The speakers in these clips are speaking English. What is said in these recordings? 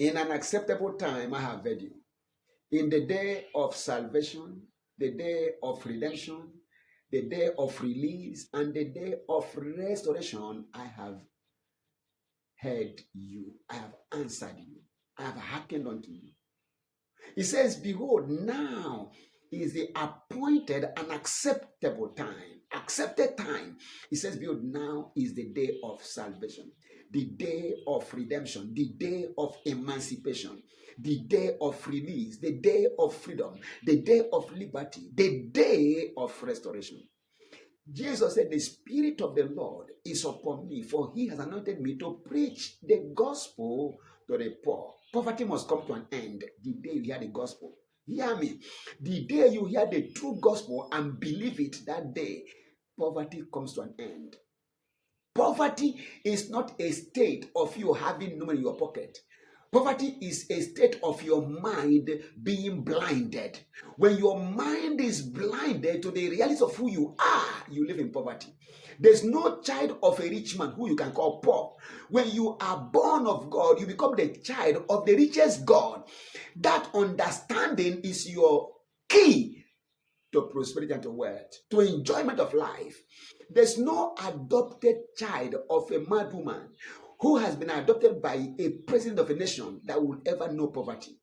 In an acceptable time, I have heard you. In the day of salvation, the day of redemption, the day of release, and the day of restoration, I have heard you. I have answered you. I have hearkened unto you. He says, behold, now is the appointed and acceptable time. Accepted time. He says, behold, now is the day of salvation, the day of redemption, the day of emancipation, the day of release, the day of freedom, the day of liberty, the day of restoration. Jesus said, the Spirit of the Lord is upon me, for he has anointed me to preach the gospel to the poor. Poverty must come to an end the day you hear the gospel. Hear me. The day you hear the true gospel and believe it, that day, poverty comes to an end. Poverty is not a state of you having no money in your pocket. Poverty is a state of your mind being blinded. When your mind is blinded to the reality of who you are, you live in poverty. There's no child of a rich man who you can call poor. When you are born of God, you become the child of the richest God. That understanding is your key to prosperity and to wealth, to enjoyment of life. There's no adopted child of a mad woman who has been adopted by a president of a nation that will ever know poverty.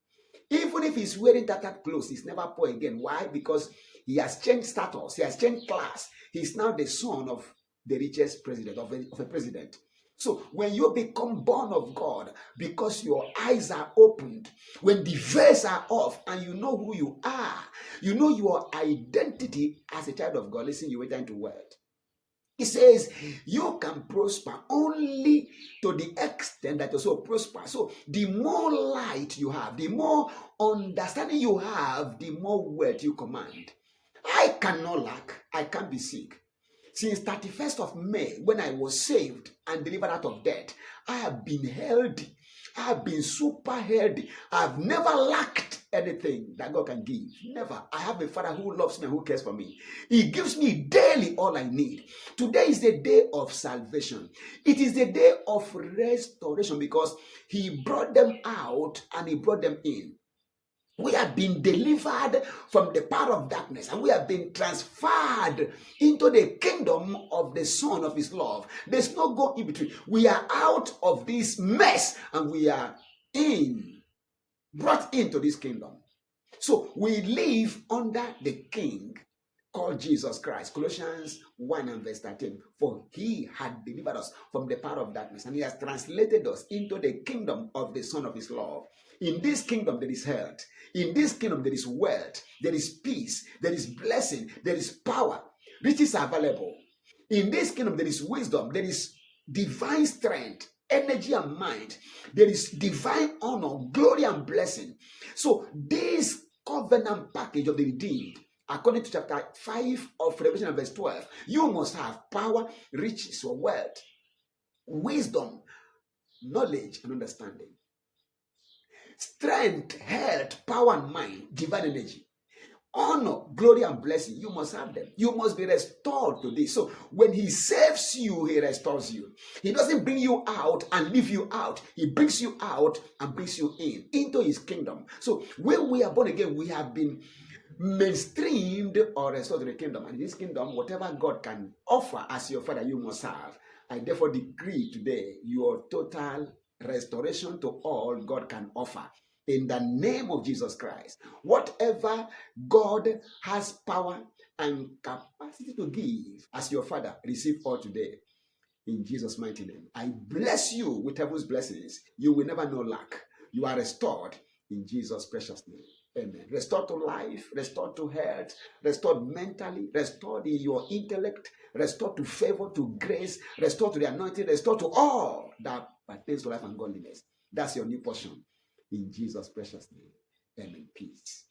Even if he's wearing tattered clothes, he's never poor again. Why? Because he has changed status, he has changed class. He's now the son of the richest president, of a president. So when you become born of God, because your eyes are opened, when the veils are off and you know who you are, you know your identity as a child of God, listen, you enter into wealth. He says you can prosper only to the extent that you also prosper. So the more light you have, the more understanding you have, the more wealth you command. I cannot lack. I can't be sick. Since 31st of May, when I was saved and delivered out of death, I have been healthy. I have been super healthy. I have never lacked anything that God can give. Never. I have a Father who loves me and who cares for me. He gives me daily all I need. Today is the day of salvation. It is the day of restoration because he brought them out and he brought them in. We have been delivered from the power of darkness and we have been transferred into the kingdom of the Son of his love. There's no go in between. We are out of this mess and we are brought into this kingdom. So we live under the King called Jesus Christ. Colossians 1 and verse 13. For he had delivered us from the power of darkness and he has translated us into the kingdom of the Son of his love. In this kingdom there is health. In this kingdom there is wealth. There is peace. There is blessing. There is power. Riches are available. In this kingdom there is wisdom. There is divine strength, energy and mind. There is divine honor, glory and blessing. So this covenant package of the redeemed, according to chapter 5 of Revelation and verse 12, you must have power, riches, or wealth, wisdom, knowledge, and understanding. Strength, health, power, and mind, divine energy. Honor, glory, and blessing, you must have them. You must be restored to this. So when he saves you, he restores you. He doesn't bring you out and leave you out. He brings you out and brings you into his kingdom. So when we are born again, we have been mainstreamed or restored to the kingdom. And in this kingdom, whatever God can offer as your Father, you must have. I therefore decree today your total restoration to all God can offer. In the name of Jesus Christ, whatever God has power and capacity to give as your Father, receive all today. In Jesus' mighty name, I bless you with heaven's blessings. You will never know lack. You are restored in Jesus' precious name. Amen. Restored to life, restored to health, restored mentally, restored in your intellect, restored to favor, to grace, restored to the anointing, restored to all that pertains to life and godliness. That's your new portion. In Jesus' precious name. Amen. Peace.